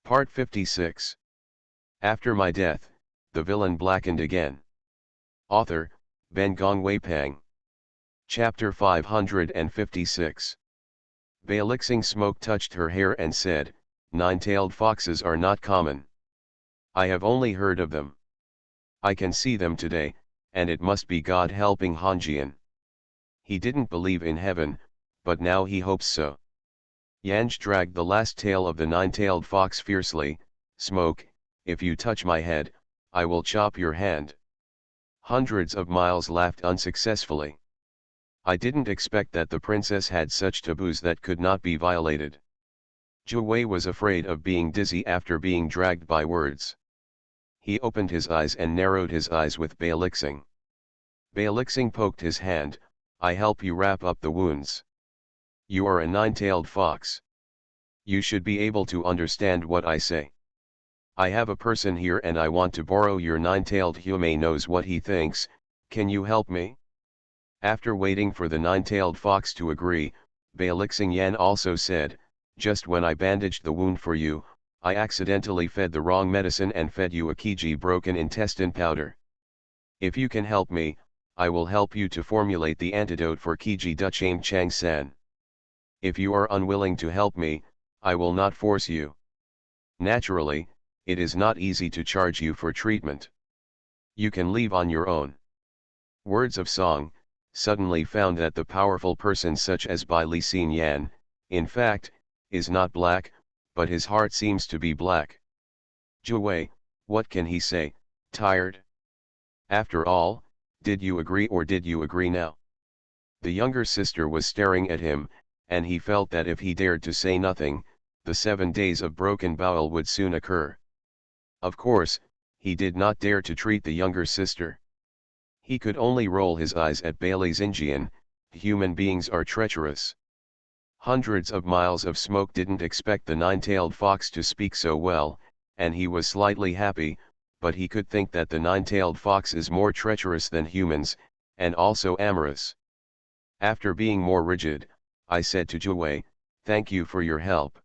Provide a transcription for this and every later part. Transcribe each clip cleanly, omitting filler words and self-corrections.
Part 56. After my death, the villain blackened again. Author, Ben Gongwei Pang. Chapter 556. Balixing Smoke touched her hair and said, "Nine-tailed foxes are not common. I have only heard of them. I can see them today, and it must be God helping Hanjian. He didn't believe in heaven, but now he hopes so." Yanj dragged the last tail of the nine-tailed fox fiercely. "Smoke, if you touch my head, I will chop your hand." Hundreds of miles laughed unsuccessfully. I didn't expect that the princess had such taboos that could not be violated. Zhu was afraid of being dizzy after being dragged by words. He opened his eyes and narrowed his eyes with Balixing. Balixing poked his hand. "I help you wrap up the wounds. You are a nine-tailed fox. You should be able to understand what I say. I have a person here and I want to borrow your nine-tailed human knows what he thinks. Can you help me?" After waiting for the nine-tailed fox to agree, Balixing Yan also said, "Just when I bandaged the wound for you, I accidentally fed the wrong medicine and fed you a Kiji broken intestine powder. If you can help me, I will help you to formulate the antidote for Kiji Duchame Chang San. If you are unwilling to help me, I will not force you. Naturally, it is not easy to charge you for treatment. You can leave on your own." Words of Song suddenly found that the powerful person such as Bai Li Xin Yan, in fact, is not black, but his heart seems to be black. Zhu, what can he say? Tired? After all, did you agree or did you agree now? The younger sister was staring at him, and he felt that if he dared to say nothing, the 7 days of broken bowel would soon occur. Of course, he did not dare to treat the younger sister. He could only roll his eyes at Bailey Xinjian. Human beings are treacherous. Hundreds of miles of smoke didn't expect the nine-tailed fox to speak so well, and he was slightly happy, but he could think that the nine-tailed fox is more treacherous than humans, and also amorous. After being more rigid, I said to Zhu, "Thank you for your help.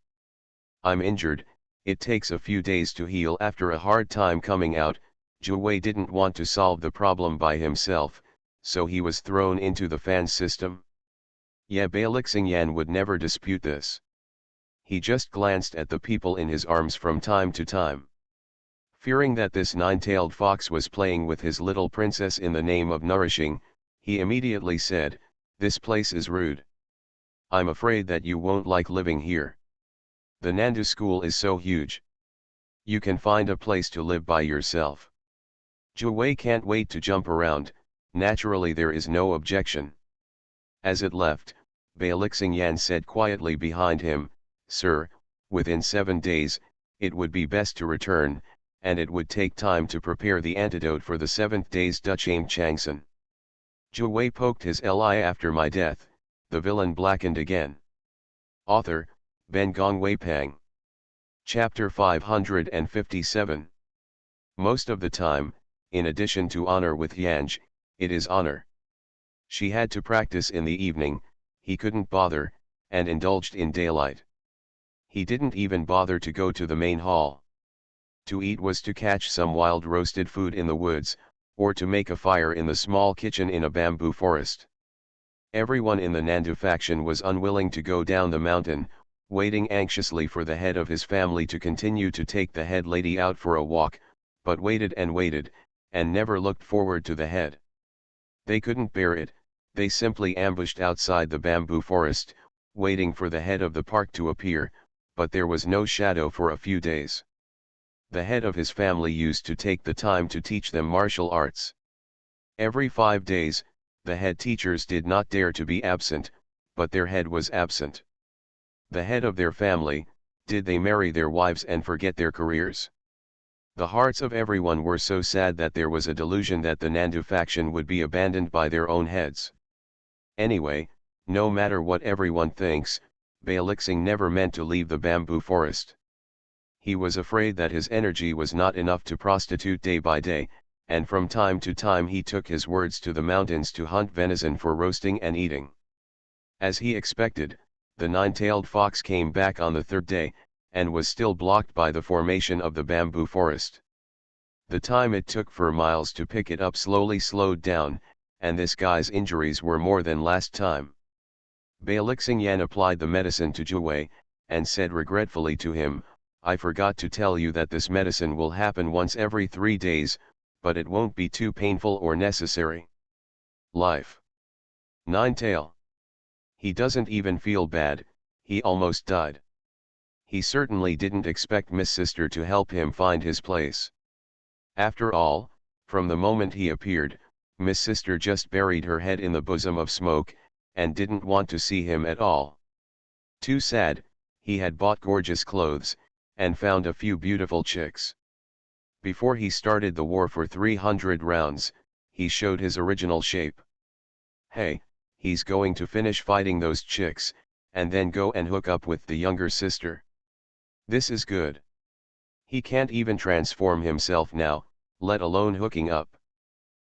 I'm injured, it takes a few days to heal after a hard time coming out." Zhu didn't want to solve the problem by himself, so he was thrown into the fan system. Yeah, Balixing Yan would never dispute this. He just glanced at the people in his arms from time to time. Fearing that this nine-tailed fox was playing with his little princess in the name of nourishing, he immediately said, "This place is rude. I'm afraid that you won't like living here. The Nandu school is so huge. You can find a place to live by yourself." Zhu can't wait to jump around. Naturally there is no objection. As it left, Balixing Yan said quietly behind him, "Sir, within 7 days, it would be best to return, and it would take time to prepare the antidote for the 7th day's Duchame Changsan." Zhu poked his li. After my death, the villain blackened again. Author, Ben Gongwei Pang. Chapter 557. Most of the time, in addition to honor with Yanj, it is honor. She had to practice in the evening, he couldn't bother, and indulged in daylight. He didn't even bother to go to the main hall. To eat was to catch some wild roasted food in the woods, or to make a fire in the small kitchen in a bamboo forest. Everyone in the Nandu faction was unwilling to go down the mountain, waiting anxiously for the head of his family to continue to take the head lady out for a walk, but waited, and never looked forward to the head. They couldn't bear it. They simply ambushed outside the bamboo forest, waiting for the head of the park to appear, but there was no shadow for a few days. The head of his family used to take the time to teach them martial arts. Every 5 days, the head teachers did not dare to be absent, but their head was absent. The head of their family, did they marry their wives and forget their careers? The hearts of everyone were so sad that there was a delusion that the Nandu faction would be abandoned by their own heads. Anyway, no matter what everyone thinks, Balixing never meant to leave the bamboo forest. He was afraid that his energy was not enough to prostitute day by day, and from time to time he took his words to the mountains to hunt venison for roasting and eating. As he expected, the nine-tailed fox came back on the 3rd day, and was still blocked by the formation of the bamboo forest. The time it took for Miles to pick it up slowly slowed down, and this guy's injuries were more than last time. Bailixingyan applied the medicine to Jiwei, and said regretfully to him, "I forgot to tell you that this medicine will happen once every 3 days, but it won't be too painful or necessary." Life. Ninetail. He doesn't even feel bad, he almost died. He certainly didn't expect Miss Sister to help him find his place. After all, from the moment he appeared, Miss Sister just buried her head in the bosom of smoke, and didn't want to see him at all. Too sad, he had bought gorgeous clothes, and found a few beautiful chicks. Before he started the war for 300 rounds, he showed his original shape. Hey, he's going to finish fighting those chicks, and then go and hook up with the younger sister. This is good. He can't even transform himself now, let alone hooking up.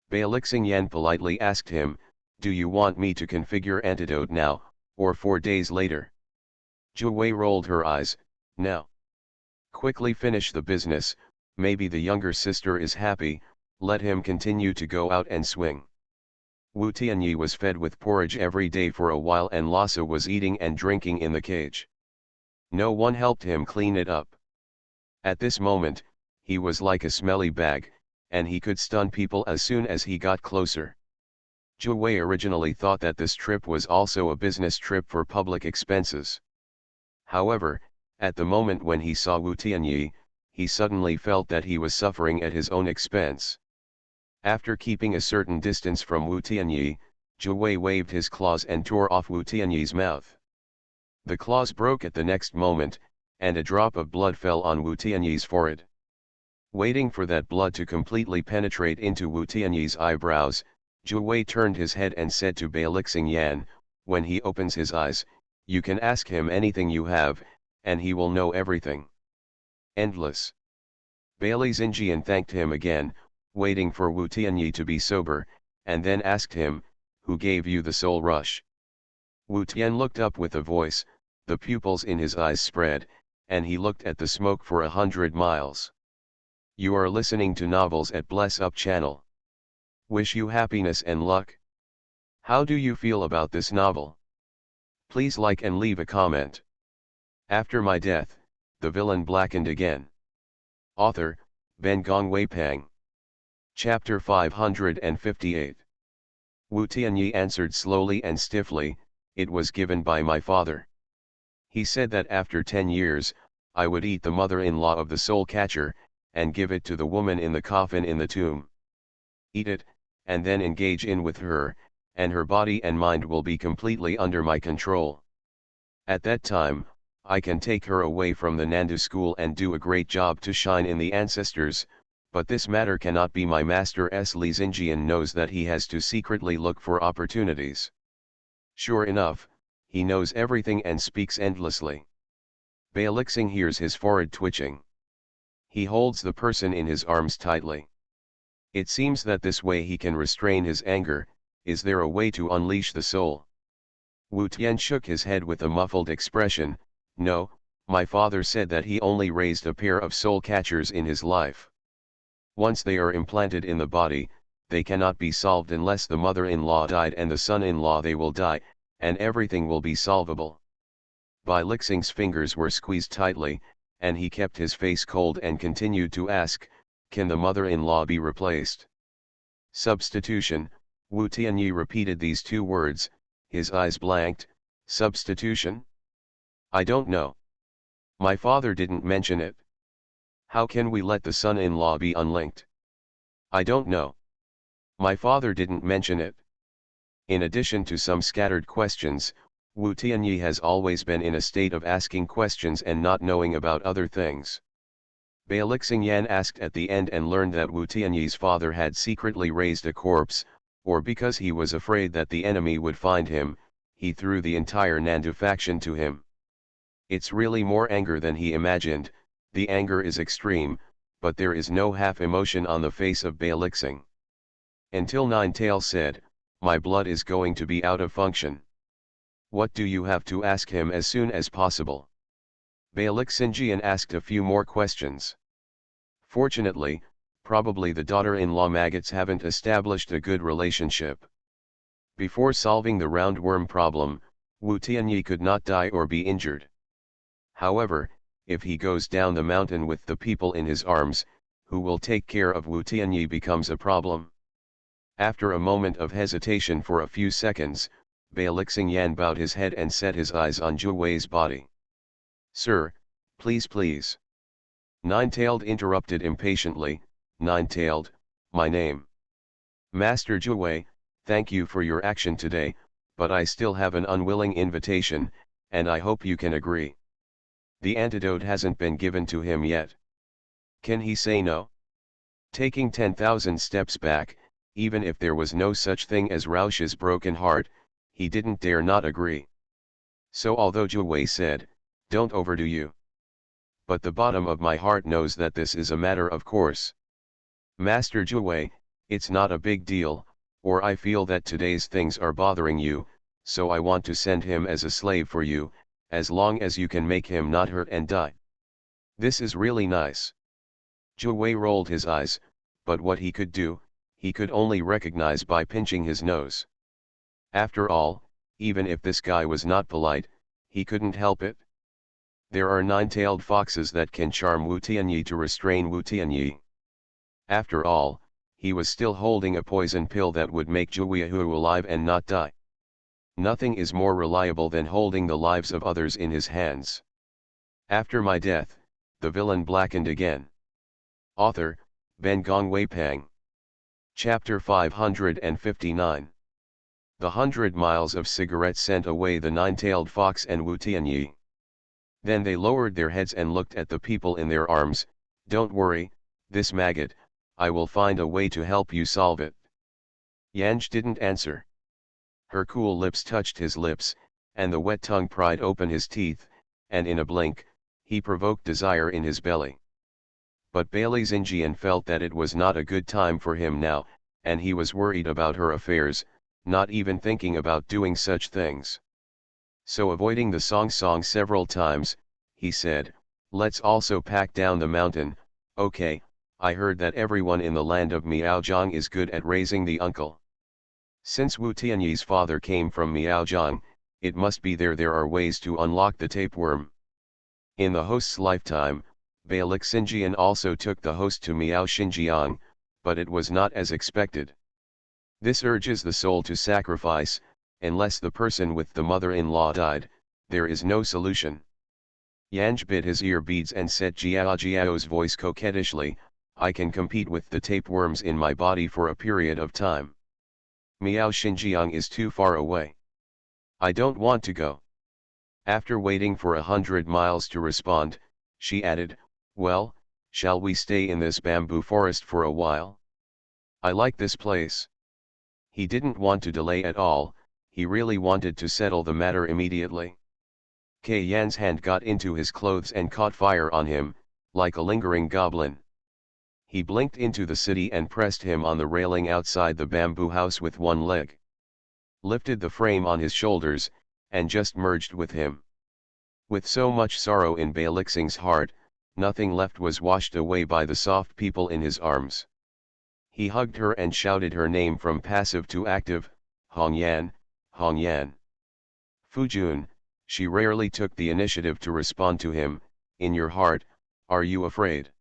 Bailixingyan politely asked him, "Do you want me to configure antidote now, or 4 days later?" Jiwei rolled her eyes, "Now. Quickly finish the business, maybe the younger sister is happy, let him continue to go out and swing." Wu Tianyi was fed with porridge every day for a while, and Lhasa was eating and drinking in the cage. No one helped him clean it up. At this moment, he was like a smelly bag, and he could stun people as soon as he got closer. Zhu Wei originally thought that this trip was also a business trip for public expenses. However, at the moment when he saw Wu Tianyi, he suddenly felt that he was suffering at his own expense. After keeping a certain distance from Wu Tianyi, Zhu Wei waved his claws and tore off Wu Tianyi's mouth. The claws broke at the next moment, and a drop of blood fell on Wu Tianyi's forehead. Waiting for that blood to completely penetrate into Wu Tianyi's eyebrows, Zhu Wei turned his head and said to Bailixingyan, "When he opens his eyes, you can ask him anything you have, and he will know everything." Endless. Bailixingyan thanked him again, waiting for Wu Tianyi to be sober, and then asked him, "Who gave you the soul rush?" Wu Tian looked up with a voice, the pupils in his eyes spread, and he looked at the smoke for 100 miles. You are listening to novels at Bless Up channel. Wish you happiness and luck. How do you feel about this novel? Please like and leave a comment. After my death, the villain blackened again. Author, Ben Gong Wei Pang. Chapter 558. Wu Tianyi answered slowly and stiffly, "It was given by my father. He said that after 10 years, I would eat the mother-in-law of the soul catcher, and give it to the woman in the coffin in the tomb. Eat it, and then engage in with her, and her body and mind will be completely under my control. At that time, I can take her away from the Nandu school and do a great job to shine in the ancestors, but this matter cannot be my master's. Li Xingjian knows that he has to secretly look for opportunities. Sure enough, he knows everything and speaks endlessly." Bailixing hears his forehead twitching. He holds the person in his arms tightly. It seems that this way he can restrain his anger. Is there a way to unleash the soul? Wu Tian shook his head with a muffled expression. "No, my father said that he only raised a pair of soul catchers in his life. Once they are implanted in the body, they cannot be solved unless the mother-in-law died and the son-in-law they will die, and everything will be solvable." Bailixing's fingers were squeezed tightly, and he kept his face cold and continued to ask, "Can the mother-in-law be replaced?" Substitution. Wu Tianyi repeated these 2 words, his eyes blanked. Substitution? I don't know. My father didn't mention it. How can we let the son-in-law be unlinked? I don't know. My father didn't mention it. In addition to some scattered questions, Wu Tianyi has always been in a state of asking questions and not knowing about other things. Bailixingyan asked at the end and learned that Wu Tianyi's father had secretly raised a corpse, or because he was afraid that the enemy would find him, he threw the entire Nandu faction to him. It's really more anger than he imagined. The anger is extreme, but there is no half emotion on the face of Bailixing. Until Ninetail said, "My blood is going to be out of function." "What do you have to ask him as soon as possible?" Baliksinjian asked a few more questions. Fortunately, probably the daughter-in-law maggots haven't established a good relationship. Before solving the roundworm problem, Wu Tianyi could not die or be injured. However, if he goes down the mountain with the people in his arms, who will take care of Wu Tianyi becomes a problem. After a moment of hesitation for a few seconds, Baliksinjian bowed his head and set his eyes on Zhu Wei's body. "Sir, please. Nine-tailed interrupted impatiently, Nine-tailed, my name. Master Zhu Wei, thank you for your action today, but I still have an unwilling invitation, and I hope you can agree. The antidote hasn't been given to him yet. Can he say no?" Taking 10,000 steps back, even if there was no such thing as Rausch's broken heart, he didn't dare not agree. So although Zhu Wei said, "Don't overdo you. But the bottom of my heart knows that this is a matter of course. Master Zhu Wei, it's not a big deal, or I feel that today's things are bothering you, so I want to send him as a slave for you, as long as you can make him not hurt and die. This is really nice." Zhu Wei rolled his eyes, but what he could do, he could only recognize by pinching his nose. After all, even if this guy was not polite, he couldn't help it. There are nine-tailed foxes that can charm Wu Tianyi to restrain Wu Tianyi. After all, he was still holding a poison pill that would make Zhu Weihu alive and not die. Nothing is more reliable than holding the lives of others in his hands. After my death, the villain blackened again. Author, Ben Gong Wei Pang. Chapter 559. The 100 miles of cigarettes sent away the nine-tailed fox and Wu Tianyi. Then they lowered their heads and looked at the people in their arms. "Don't worry, this maggot, I will find a way to help you solve it." Yanj didn't answer. Her cool lips touched his lips, and the wet tongue pried open his teeth, and in a blink, he provoked desire in his belly. But Baliksinjian felt that it was not a good time for him now, and he was worried about her affairs, not even thinking about doing such things. So avoiding the song several times, he said, "Let's also pack down the mountain. Okay, I heard that everyone in the land of Miaozhong is good at raising the uncle. Since Wu Tianyi's father came from Miaozhong, it must be there are ways to unlock the tapeworm." In the host's lifetime, Baliksinjian also took the host to Miao Xinjiang, but it was not as expected. This urges the soul to sacrifice. Unless the person with the mother-in-law died, there is no solution. Yanj bit his ear beads and said Jiao's voice coquettishly, "I can compete with the tapeworms in my body for a period of time. Miao Xinjiang is too far away. I don't want to go." After waiting for 100 miles to respond, she added, "Well, shall we stay in this bamboo forest for a while? I like this place." He didn't want to delay at all. He really wanted to settle the matter immediately. Yan's hand got into his clothes and caught fire on him, like a lingering goblin. He blinked into the city and pressed him on the railing outside the bamboo house with one leg. Lifted the frame on his shoulders, and just merged with him. With so much sorrow in Baliksing's heart, nothing left was washed away by the soft people in his arms. He hugged her and shouted her name from passive to active, "Hongyan, Hongyan." Fujun, she rarely took the initiative to respond to him. "In your heart, are you afraid?"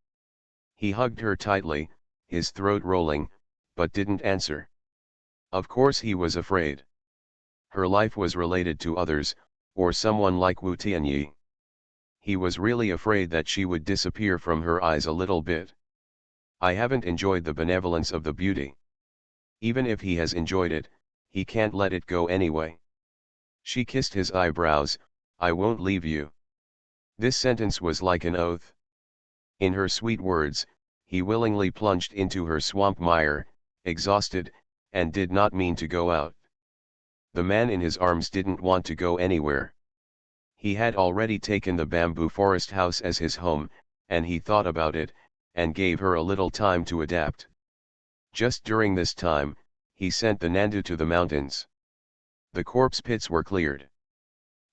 He hugged her tightly, his throat rolling, but didn't answer. Of course he was afraid. Her life was related to others, or someone like Wu Tianyi. He was really afraid that she would disappear from her eyes a little bit. I haven't enjoyed the benevolence of the beauty. Even if he has enjoyed it, he can't let it go anyway. She kissed his eyebrows. "I won't leave you." This sentence was like an oath. In her sweet words, he willingly plunged into her swamp mire, exhausted, and did not mean to go out. The man in his arms didn't want to go anywhere. He had already taken the bamboo forest house as his home, and he thought about it, and gave her a little time to adapt. Just during this time, he sent the Nandu to the mountains. The corpse pits were cleared.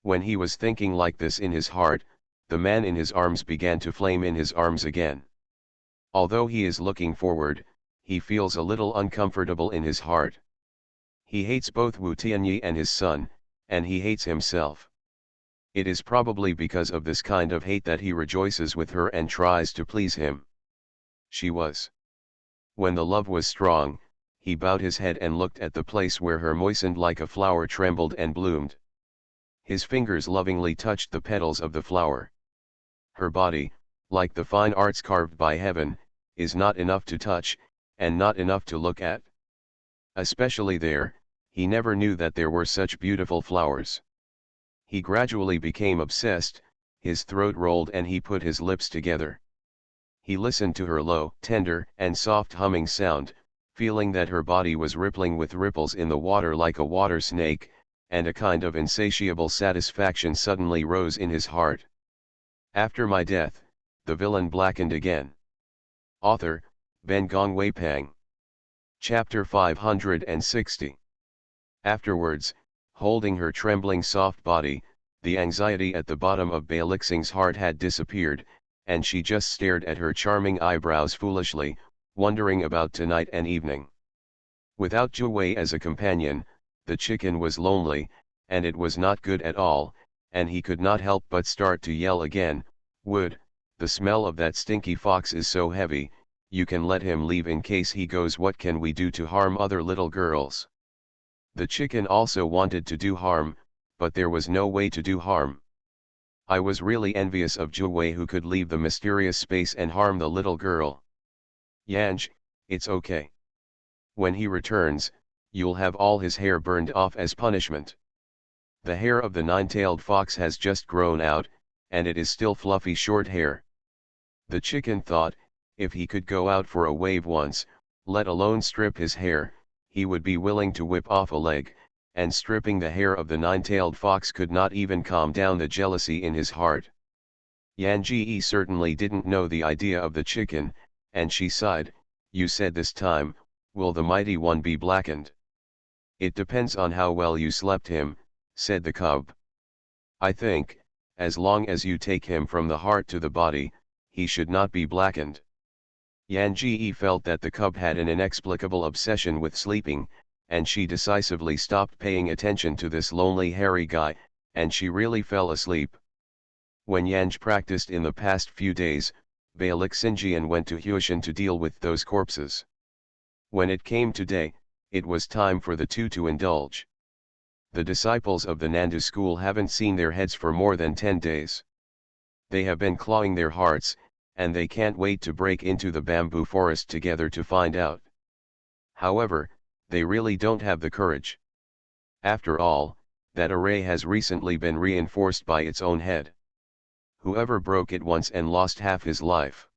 When he was thinking like this in his heart, the man in his arms began to flame in his arms again. Although he is looking forward, he feels a little uncomfortable in his heart. He hates both Wu Tianyi and his son, and he hates himself. It is probably because of this kind of hate that he rejoices with her and tries to please him. She was. When the love was strong, he bowed his head and looked at the place where her moistened like a flower trembled and bloomed. His fingers lovingly touched the petals of the flower. Her body, like the fine arts carved by heaven, is not enough to touch, and not enough to look at. Especially there, he never knew that there were such beautiful flowers. He gradually became obsessed, his throat rolled and he put his lips together. He listened to her low, tender, and soft humming sound, feeling that her body was rippling with ripples in the water like a water snake, and a kind of insatiable satisfaction suddenly rose in his heart. After my death, the villain blackened again. Author, Ben Gong Wei Pang. Chapter 560. Afterwards, holding her trembling soft body, the anxiety at the bottom of Beilixing's heart had disappeared, and she just stared at her charming eyebrows foolishly, wondering about tonight and evening. Without Zhu Wei as a companion, the chicken was lonely, and it was not good at all, and he could not help but start to yell again, "Wood, the smell of that stinky fox is so heavy, you can let him leave in case he goes. What can we do to harm other little girls?" The chicken also wanted to do harm, but there was no way to do harm. I was really envious of Zhu Wei, who could leave the mysterious space and harm the little girl. "Yanj, it's okay. When he returns, you'll have all his hair burned off as punishment. The hair of the nine-tailed fox has just grown out, and it is still fluffy short hair." The chicken thought, if he could go out for a wave once, let alone strip his hair, he would be willing to whip off a leg, and stripping the hair of the nine-tailed fox could not even calm down the jealousy in his heart. Yan Ji certainly didn't know the idea of the chicken, and she sighed, "You said this time, will the mighty one be blackened?" "It depends on how well you slept him," said the cub. "I think, as long as you take him from the heart to the body, he should not be blackened." Yan Ji felt that the cub had an inexplicable obsession with sleeping, and she decisively stopped paying attention to this lonely hairy guy, and she really fell asleep. When Yanj practiced in the past few days, Beilixinjian went to Huishan to deal with those corpses. When it came to day, it was time for the two to indulge. The disciples of the Nandu school haven't seen their heads for more than 10 days. They have been clawing their hearts, and they can't wait to break into the bamboo forest together to find out. However, they really don't have the courage. After all, that array has recently been reinforced by its own head. Whoever broke it once and lost half his life.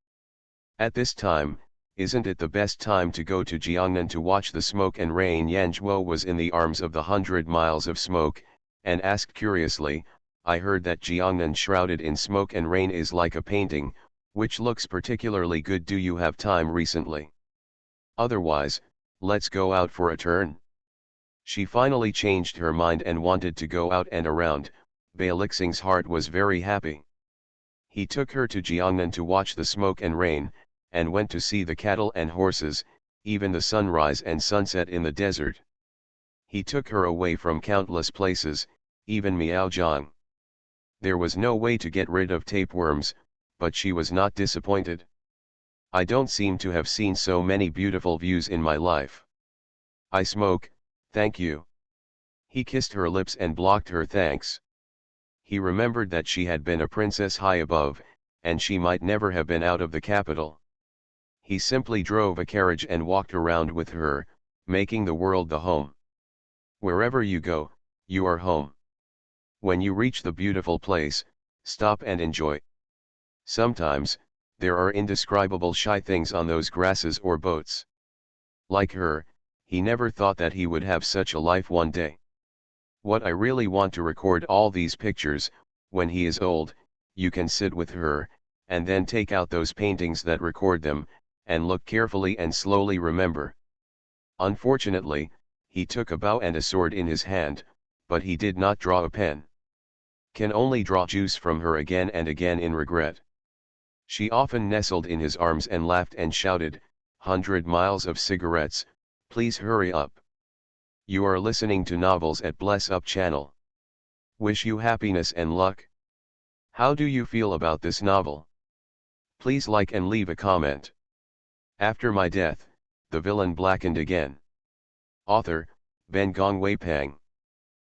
At this time, isn't it the best time to go to Jiangnan to watch the smoke and rain? Yan Zhuo was in the arms of the 100 miles of smoke, and asked curiously, "I heard that Jiangnan shrouded in smoke and rain is like a painting, which looks particularly good. Do you have time recently? Otherwise, let's go out for a turn." She finally changed her mind and wanted to go out and around. Beilixing's heart was very happy. He took her to Jiangnan to watch the smoke and rain, and went to see the cattle and horses, even the sunrise and sunset in the desert. He took her away from countless places, even Miaojiang. There was no way to get rid of tapeworms, but she was not disappointed. "I don't seem to have seen so many beautiful views in my life. I smoke, thank you." He kissed her lips and blocked her thanks. He remembered that she had been a princess high above, and she might never have been out of the capital. He simply drove a carriage and walked around with her, making the world the home. Wherever you go, you are home. When you reach the beautiful place, stop and enjoy. Sometimes, there are indescribable shy things on those grasses or boats. Like her, he never thought that he would have such a life one day. "What I really want to record all these pictures. When he is old, you can sit with her, and then take out those paintings that record them, and look carefully and slowly remember." Unfortunately, he took a bow and a sword in his hand, but he did not draw a pen. can only draw juice from her again and again in regret. She often nestled in his arms and laughed and shouted, "100 miles of cigarettes, please hurry up." You are listening to novels at Bless Up channel. Wish you happiness and luck. How do you feel about this novel? Please like and leave a comment. After my death, the villain blackened again. Author, Ben Gong Wei Pang.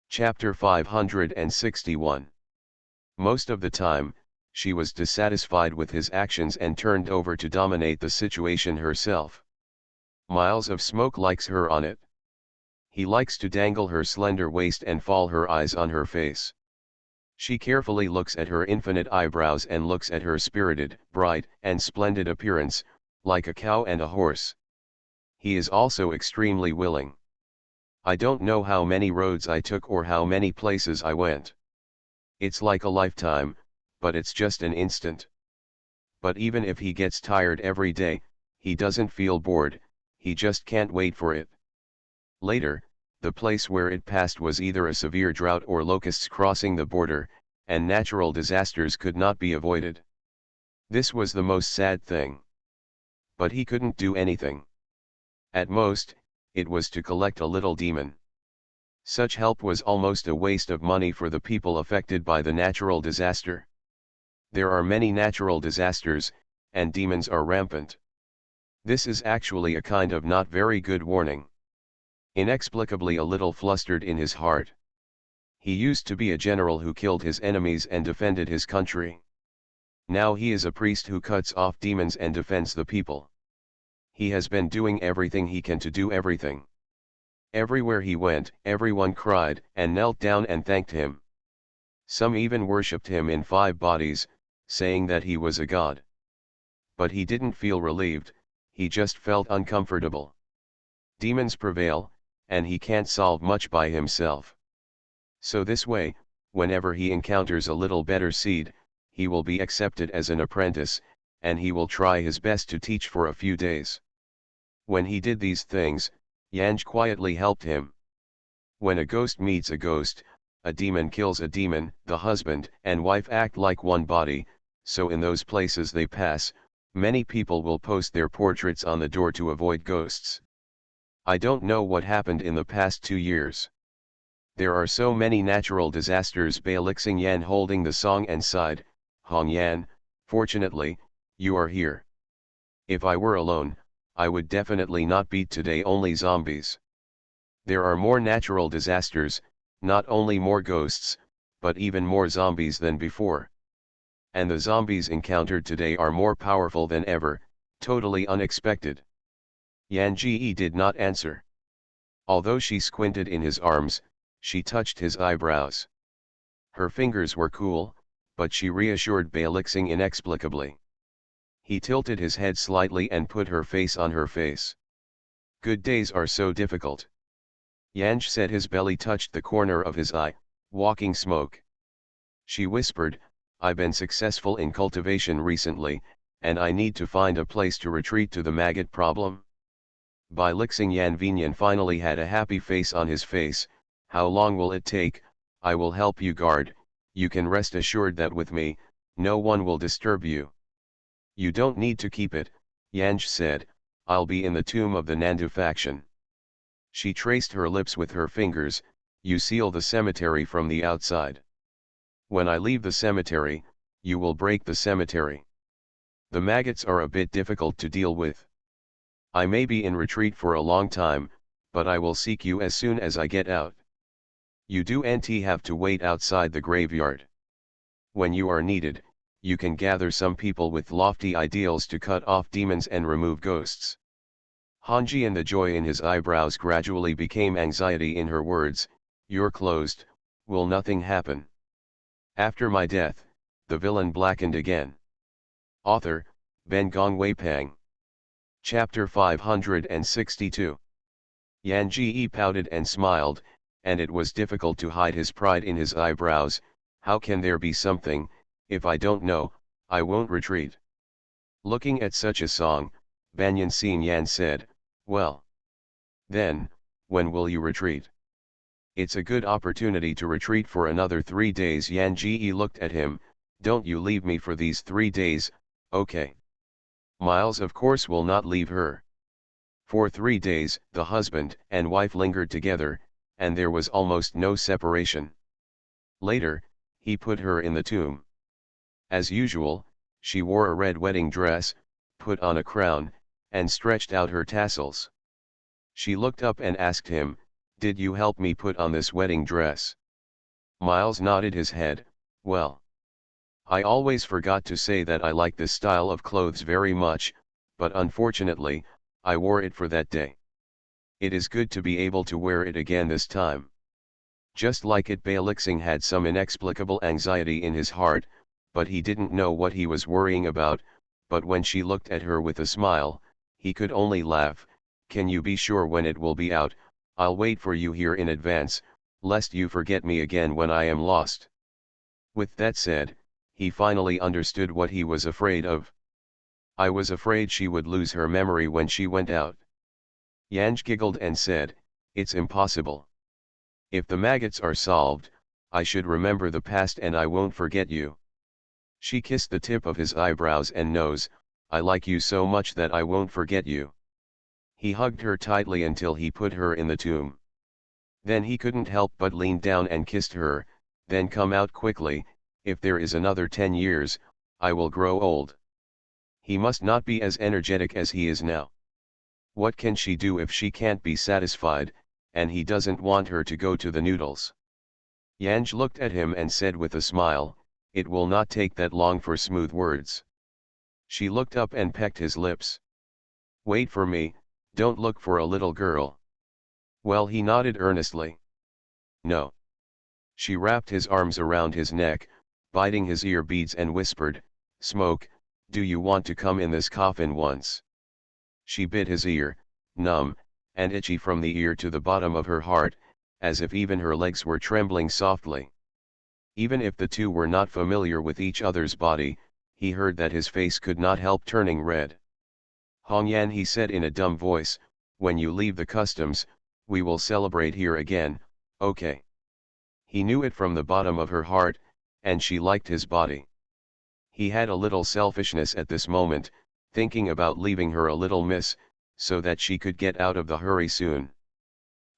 Chapter 561. Most of the time, she was dissatisfied with his actions and turned over to dominate the situation herself. Miles of Smoke likes her on it. He likes to dangle her slender waist and fall her eyes on her face. She carefully looks at her infinite eyebrows and looks at her spirited, bright, and splendid appearance, like a cow and a horse. He is also extremely willing. I don't know how many roads I took or how many places I went. It's like a lifetime, but it's just an instant. But even if he gets tired every day, he doesn't feel bored, he just can't wait for it. Later, the place where it passed was either a severe drought or locusts crossing the border, and natural disasters could not be avoided. This was the most sad thing. But he couldn't do anything. At most, it was to collect a little demon. Such help was almost a waste of money for the people affected by the natural disaster. There are many natural disasters, and demons are rampant. This is actually a kind of not very good warning. Inexplicably a little flustered in his heart. He used to be a general who killed his enemies and defended his country. Now he is a priest who cuts off demons and defends the people. He has been doing everything he can to do everything. Everywhere he went, everyone cried and knelt down and thanked him. Some even worshipped him in 5 bodies, saying that he was a god. But he didn't feel relieved, he just felt uncomfortable. Demons prevail, and he can't solve much by himself. So this way, whenever he encounters a little better seed, he will be accepted as an apprentice, and he will try his best to teach for a few days. When he did these things, Yanj quietly helped him. When a ghost meets a ghost, a demon kills a demon, the husband and wife act like one body, so in those places they pass, many people will post their portraits on the door to avoid ghosts. I don't know what happened in the past 2 years. There are so many natural disasters. Lixing Yan holding the song and sighed, Hong Yan, fortunately, you are here. If I were alone, I would definitely not beat today only zombies. There are more natural disasters, not only more ghosts, but even more zombies than before. And the zombies encountered today are more powerful than ever, totally unexpected. Yan Ji did not answer. Although she squinted in his arms, she touched his eyebrows. Her fingers were cool, but she reassured Lixing inexplicably. He tilted his head slightly and put her face on her face. Good days are so difficult. Yanj said. His belly touched the corner of his eye, walking smoke. She whispered, I've been successful in cultivation recently, and I need to find a place to retreat to the maggot problem. By Lixing Yan Vinyan finally had a happy face on his face. How long will it take? I will help you guard, you can rest assured that with me, no one will disturb you. You don't need to keep it, Yanj said, I'll be in the tomb of the Nandu faction. She traced her lips with her fingers, you seal the cemetery from the outside. When I leave the cemetery, you will break the cemetery. The maggots are a bit difficult to deal with. I may be in retreat for a long time, but I will seek you as soon as I get out. You do NT have to wait outside the graveyard. When you are needed, you can gather some people with lofty ideals to cut off demons and remove ghosts. Hanji, and the joy in his eyebrows gradually became anxiety in her words, you're closed, will nothing happen? After my death, the villain blackened again. Author, Ben Gong Wei Pang. Chapter 562. Yan Ji pouted and smiled, and it was difficult to hide his pride in his eyebrows. How can there be something? If I don't know, I won't retreat. Looking at such a song, Banyan Sin Yan said, well. Then, when will you retreat? It's a good opportunity to retreat for another 3 days. Yan Ji looked at him. Don't you leave me for these 3 days, okay? Miles of course will not leave her. For 3 days, the husband and wife lingered together, and there was almost no separation. Later, he put her in the tomb. As usual, she wore a red wedding dress, put on a crown, and stretched out her tassels. She looked up and asked him, "Did you help me put on this wedding dress?" Miles nodded his head. "Well, I always forgot to say that I like this style of clothes very much, but unfortunately, I wore it for that day. It is good to be able to wear it again this time." Just like it, Bailixing had some inexplicable anxiety in his heart, but he didn't know what he was worrying about. But when she looked at her with a smile, he could only laugh. "Can you be sure when it will be out? I'll wait for you here in advance, lest you forget me again when I am lost." With that said, he finally understood what he was afraid of. "I was afraid she would lose her memory when she went out." Yanj giggled and said, "It's impossible. If the maggots are solved, I should remember the past and I won't forget you." She kissed the tip of his eyebrows and nose. "I like you so much that I won't forget you." He hugged her tightly until he put her in the tomb. Then he couldn't help but lean down and kissed her. "Then come out quickly. If there is another 10 years, I will grow old." He must not be as energetic as he is now. What can she do if she can't be satisfied, and he doesn't want her to go to the noodles? Yanj looked at him and said with a smile, "It will not take that long for smooth words." She looked up and pecked his lips. "Wait for me, don't look for a little girl." "Well," he nodded earnestly. "No." She wrapped his arms around his neck, biting his ear beads and whispered, "Smoke, do you want to come in this coffin once?" She bit his ear, numb, and itchy from the ear to the bottom of her heart, as if even her legs were trembling softly. Even if the two were not familiar with each other's body, he heard that his face could not help turning red. "Hongyan," he said in a dumb voice, "when you leave the customs, we will celebrate here again, okay?" He knew it from the bottom of her heart, and she liked his body. He had a little selfishness at this moment, thinking about leaving her a little miss, so that she could get out of the hurry soon.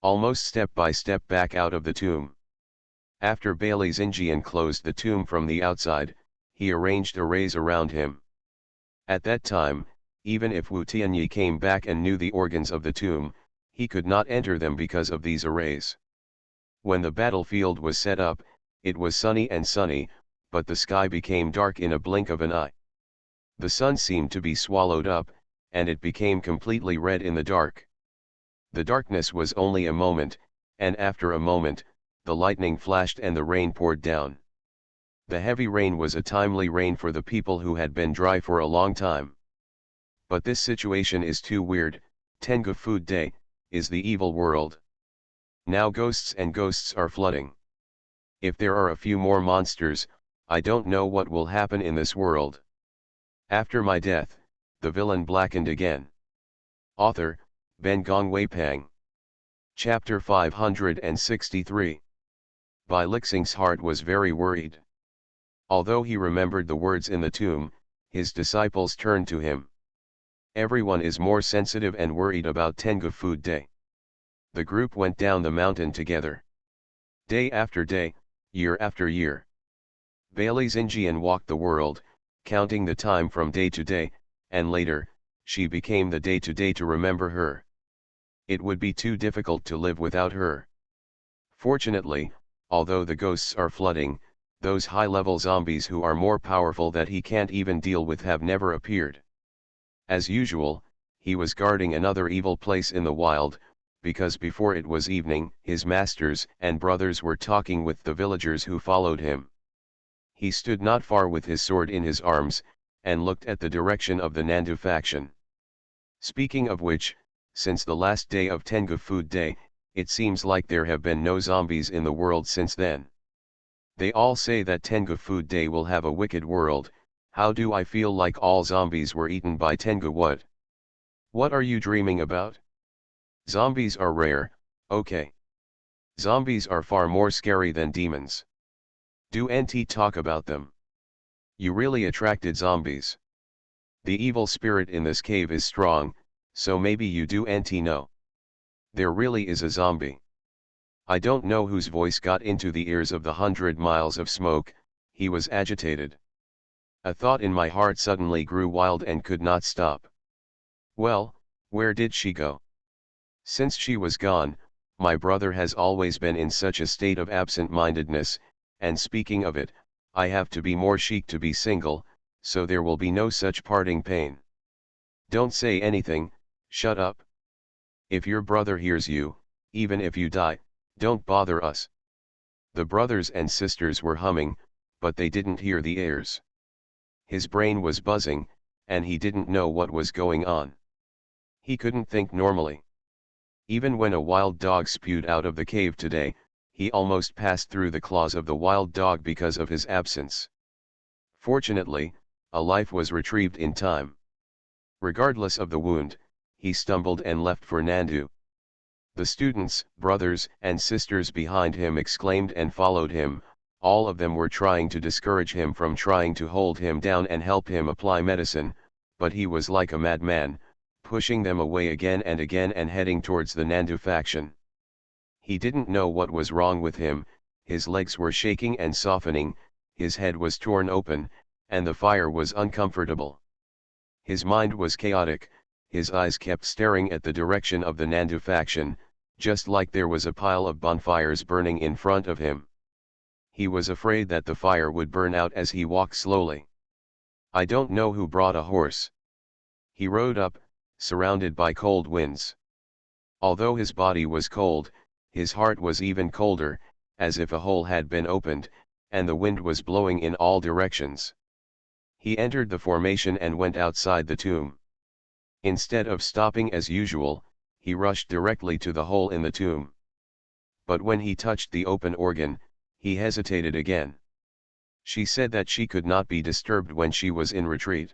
Almost step by step back out of the tomb. After Bailey Xinjian closed the tomb from the outside, he arranged arrays around him. At that time, even if Wu Tianyi came back and knew the organs of the tomb, he could not enter them because of these arrays. When the battlefield was set up, it was sunny and sunny, but the sky became dark in a blink of an eye. The sun seemed to be swallowed up, and it became completely red in the dark. The darkness was only a moment, and after a moment, the lightning flashed and the rain poured down. The heavy rain was a timely rain for the people who had been dry for a long time. But this situation is too weird. Tengu Food Day is the evil world. Now ghosts and ghosts are flooding. If there are a few more monsters, I don't know what will happen in this world. After my death, the villain blackened again. Author, Ben Gongwei Pang. Chapter 563. Bai Lixing's heart was very worried. Although he remembered the words in the tomb, his disciples turned to him. Everyone is more sensitive and worried about Tengu Food Day. The group went down the mountain together. Day after day, year after year. Bailey Xinjian walked the world, counting the time from day to day, and later, she became the day to remember her. It would be too difficult to live without her. Fortunately, although the ghosts are flooding, those high-level zombies who are more powerful that he can't even deal with have never appeared. As usual, he was guarding another evil place in the wild, because before it was evening, his masters and brothers were talking with the villagers who followed him. He stood not far with his sword in his arms, and looked at the direction of the Nandu faction. Speaking of which, since the last day of Tengu Food Day, it seems like there have been no zombies in the world since then. They all say that Tengu Food Day will have a wicked world. How do I feel like all zombies were eaten by Tengu? What are you dreaming about? Zombies are rare, okay. Zombies are far more scary than demons. Do NT talk about them? You really attracted zombies. The evil spirit in this cave is strong, so maybe you do NT know. There really is a zombie. I don't know whose voice got into the ears of the 100 miles of smoke. He was agitated. A thought in my heart suddenly grew wild and could not stop. Well, where did she go? Since she was gone, my brother has always been in such a state of absent-mindedness, and speaking of it, I have to be more chic to be single, so there will be no such parting pain. Don't say anything, shut up. If your brother hears you, even if you die, don't bother us. The brothers and sisters were humming, but they didn't hear the airs. His brain was buzzing, and he didn't know what was going on. He couldn't think normally. Even when a wild dog spewed out of the cave today, he almost passed through the claws of the wild dog because of his absence. Fortunately, a life was retrieved in time. Regardless of the wound, he stumbled and left for Nandu. The students, brothers, and sisters behind him exclaimed and followed him. All of them were trying to discourage him from trying to hold him down and help him apply medicine, but he was like a madman, pushing them away again and heading towards the Nandu faction. He didn't know what was wrong with him. His legs were shaking and softening, his head was torn open, and the fire was uncomfortable. His mind was chaotic, his eyes kept staring at the direction of the Nandu faction, just like there was a pile of bonfires burning in front of him. He was afraid that the fire would burn out as he walked slowly. I don't know who brought a horse. He rode up, surrounded by cold winds. Although his body was cold, his heart was even colder, as if a hole had been opened, and the wind was blowing in all directions. He entered the formation and went outside the tomb. Instead of stopping as usual, he rushed directly to the hole in the tomb. But when he touched the open organ, he hesitated again. She said that she could not be disturbed when she was in retreat.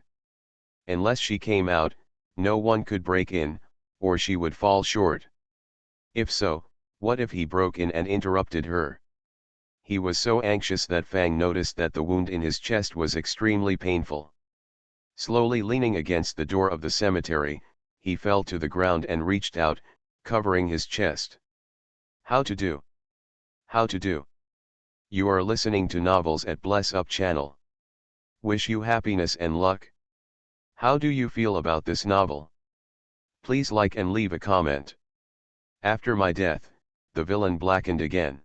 Unless she came out, no one could break in, or she would fall short. If so, what if he broke in and interrupted her? He was so anxious that Fang noticed that the wound in his chest was extremely painful. Slowly leaning against the door of the cemetery, he fell to the ground and reached out, covering his chest. How to do? How to do? You are listening to novels at Bless Up channel. Wish you happiness and luck. How do you feel about this novel? Please like and leave a comment. After my death, the villain blackened again.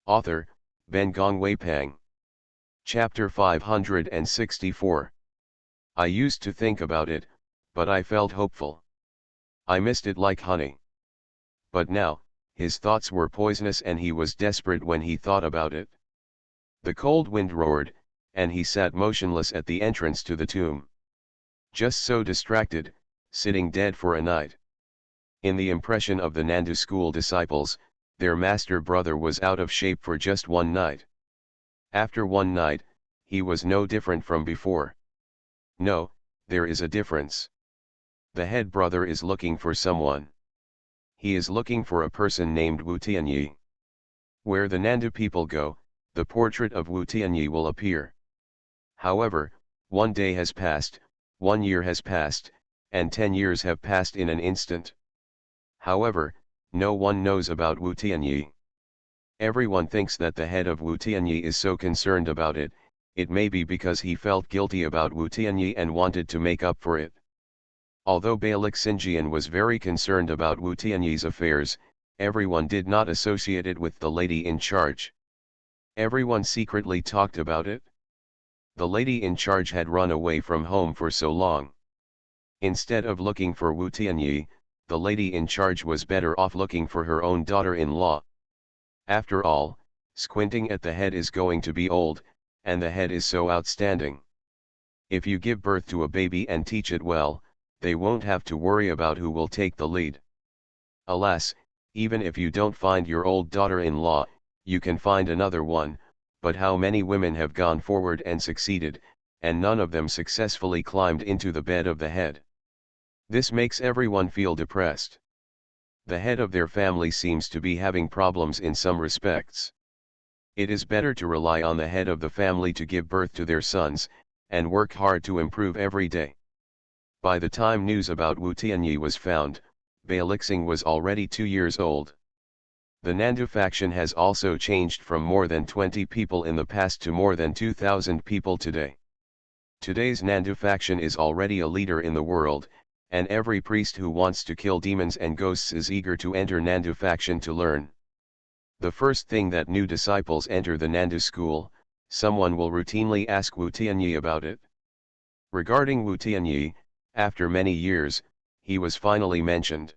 Author, Ben Gong Wei Pang. Chapter 564. I used to think about it, but I felt hopeful. I missed it like honey. But now, his thoughts were poisonous and he was desperate when he thought about it. The cold wind roared, and he sat motionless at the entrance to the tomb. Just so distracted, sitting dead for a night. In the impression of the Nandu school disciples, their master brother was out of shape for just one night. After one night, he was no different from before. No, there is a difference. The head brother is looking for someone. He is looking for a person named Wu Tianyi. Where the Nandu people go, the portrait of Wu Tianyi will appear. However, one day has passed, 1 year has passed, and 10 years have passed in an instant. However, no one knows about Wu Tianyi. Everyone thinks that the head of Wu Tianyi is so concerned about it. It may be because he felt guilty about Wu Tianyi and wanted to make up for it. Although Bailick Xinjian was very concerned about Wu Tianyi's affairs, everyone did not associate it with the lady in charge. Everyone secretly talked about it. The lady in charge had run away from home for so long. Instead of looking for Wu Tianyi, the lady in charge was better off looking for her own daughter-in-law. After all, squinting at the head is going to be old, and the head is so outstanding. If you give birth to a baby and teach it well, they won't have to worry about who will take the lead. Alas, even if you don't find your old daughter-in-law, you can find another one, but how many women have gone forward and succeeded, and none of them successfully climbed into the bed of the head. This makes everyone feel depressed. the head of their family seems to be having problems in some respects. It is better to rely on the head of the family to give birth to their sons, and work hard to improve every day. By the time news about Wu Tianyi was found, Beixing was already 2 years old. The Nandu faction has also changed from more than 20 people in the past to more than 2,000 people today. Today's Nandu faction is already a leader in the world, and every priest who wants to kill demons and ghosts is eager to enter Nandu faction to learn. The first thing that new disciples enter the Nandu school, someone will routinely ask Wu Tianyi about it. Regarding Wu Tianyi, after many years, he was finally mentioned.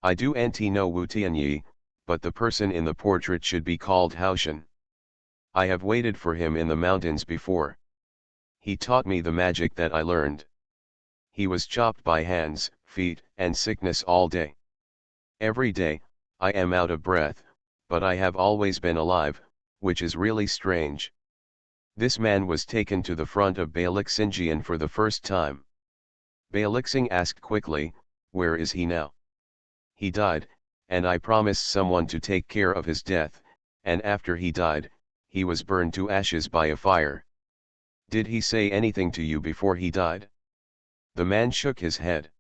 I do know Wu Tianyi, but the person in the portrait should be called Haoshan. I have waited for him in the mountains before. He taught me the magic that I learned. He was chopped by hands, feet, and sickness all day. Every day, I am out of breath, but I have always been alive, which is really strange. This man was taken to the front of Beixing for the first time. Beixing asked quickly, "Where is he now?" "He died, and I promised someone to take care of his death, and after he died, he was burned to ashes by a fire." "Did he say anything to you before he died?" The man shook his head.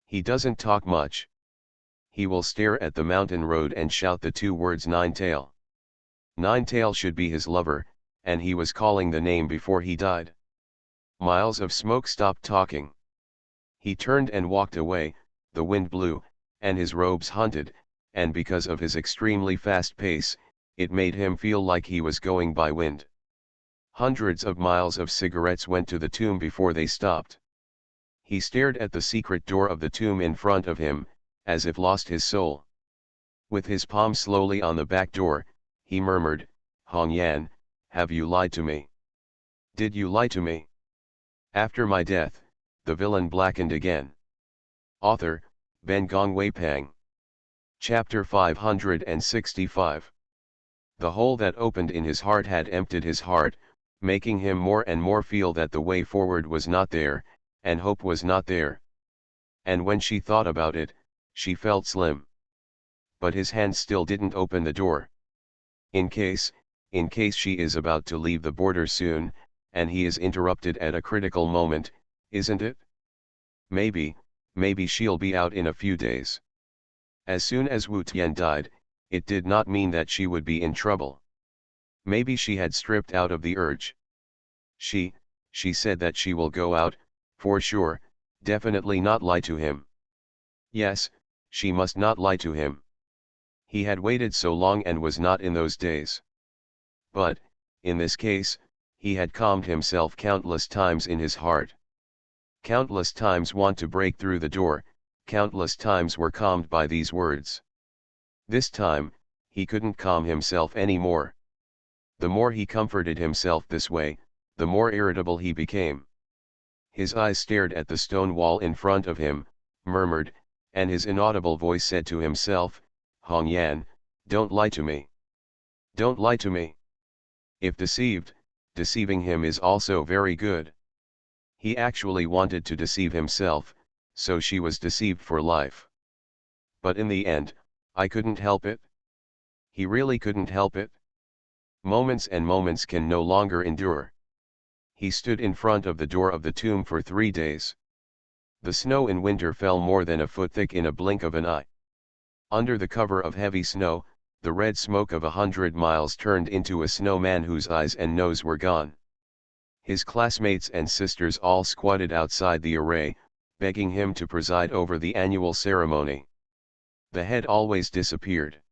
"He doesn't talk much. He will stare at the mountain road and shout the 2 words Nine-Tail. Nine-Tail should be his lover, and he was calling the name before he died." Miles of Smoke stopped talking. He turned and walked away. The wind blew, and his robes hunted, and because of his extremely fast pace, it made him feel like he was going by wind. Hundreds of miles of cigarettes went to the tomb before they stopped. He stared at the secret door of the tomb in front of him, as if lost his soul. With his palm slowly on the back door, he murmured, "Hong Yan, have you lied to me? Did you lie to me? After my death, the villain blackened again." Author, Ben Gong Weipang. Chapter 565. The hole that opened in his heart had emptied his heart, making him more and more feel that the way forward was not there, and hope was not there. And when she thought about it, she felt slim. But his hand still didn't open the door. In case she is about to leave the border soon, and he is interrupted at a critical moment, isn't it? Maybe she'll be out in a few days. As soon as Wu Tian died, it did not mean that she would be in trouble. Maybe she had stripped out of the urge. She said that she will go out, for sure, definitely not lie to him. Yes, she must not lie to him. He had waited so long and was not in those days. But, in this case, he had calmed himself countless times in his heart. Countless times want to break through the door, countless times were calmed by these words. This time, he couldn't calm himself anymore. The more he comforted himself this way, the more irritable he became. His eyes stared at the stone wall in front of him, murmured, and his inaudible voice said to himself, "Hong Yan, don't lie to me. Don't lie to me." If deceiving him is also very good. He actually wanted to deceive himself, so she was deceived for life. But in the end, I couldn't help it. He really couldn't help it. Moments and moments can no longer endure. He stood in front of the door of the tomb for 3 days. The snow in winter fell more than a foot thick in a blink of an eye. Under the cover of heavy snow, the red smoke of 100 miles turned into a snowman whose eyes and nose were gone. His classmates and sisters all squatted outside the array, begging him to preside over the annual ceremony. The head always disappeared.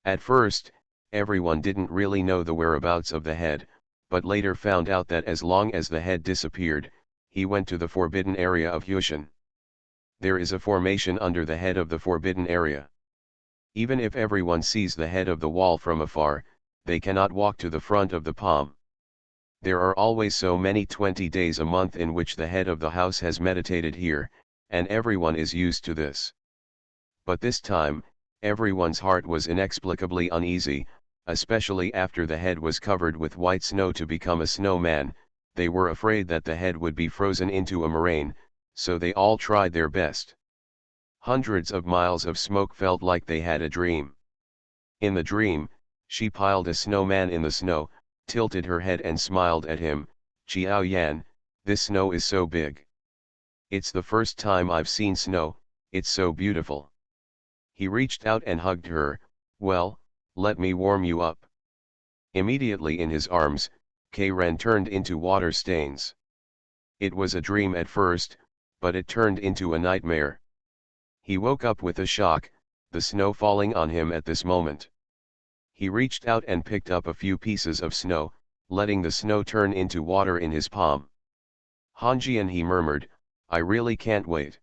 At first, everyone didn't really know the whereabouts of the head, but later found out that as long as the head disappeared, he went to the forbidden area of Yushan. There is a formation under the head of the forbidden area. Even if everyone sees the head of the wall from afar, they cannot walk to the front of the palm. There are always so many 20 days a month in which the head of the house has meditated here, and everyone is used to this. But this time, everyone's heart was inexplicably uneasy, especially after the head was covered with white snow to become a snowman. They were afraid that the head would be frozen into a moraine, so they all tried their best. Hundreds of miles of smoke felt like they had a dream. In the dream, she piled a snowman in the snow, tilted her head and smiled at him. "Xiao Yan, this snow is so big. It's the first time I've seen snow, it's so beautiful." He reached out and hugged her. "Well, let me warm you up." Immediately in his arms, Karen turned into water stains. It was a dream at first, but it turned into a nightmare. He woke up with a shock, the snow falling on him at this moment. He reached out and picked up a few pieces of snow, letting the snow turn into water in his palm. "Hanjian," he murmured, "I really can't wait."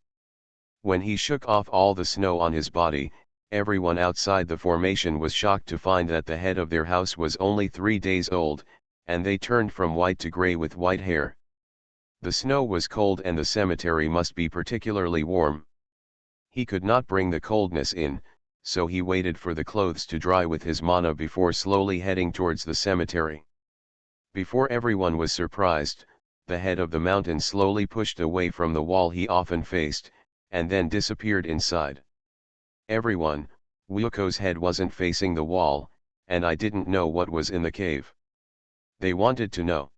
When he shook off all the snow on his body, everyone outside the formation was shocked to find that the head of their house was only 3 days old, and they turned from white to gray with white hair. The snow was cold and the cemetery must be particularly warm. He could not bring the coldness in, so he waited for the clothes to dry with his mana before slowly heading towards the cemetery. Before everyone was surprised, the head of the mountain slowly pushed away from the wall he often faced, and then disappeared inside. "Everyone, Wuko's head wasn't facing the wall, and I didn't know what was in the cave." They wanted to know.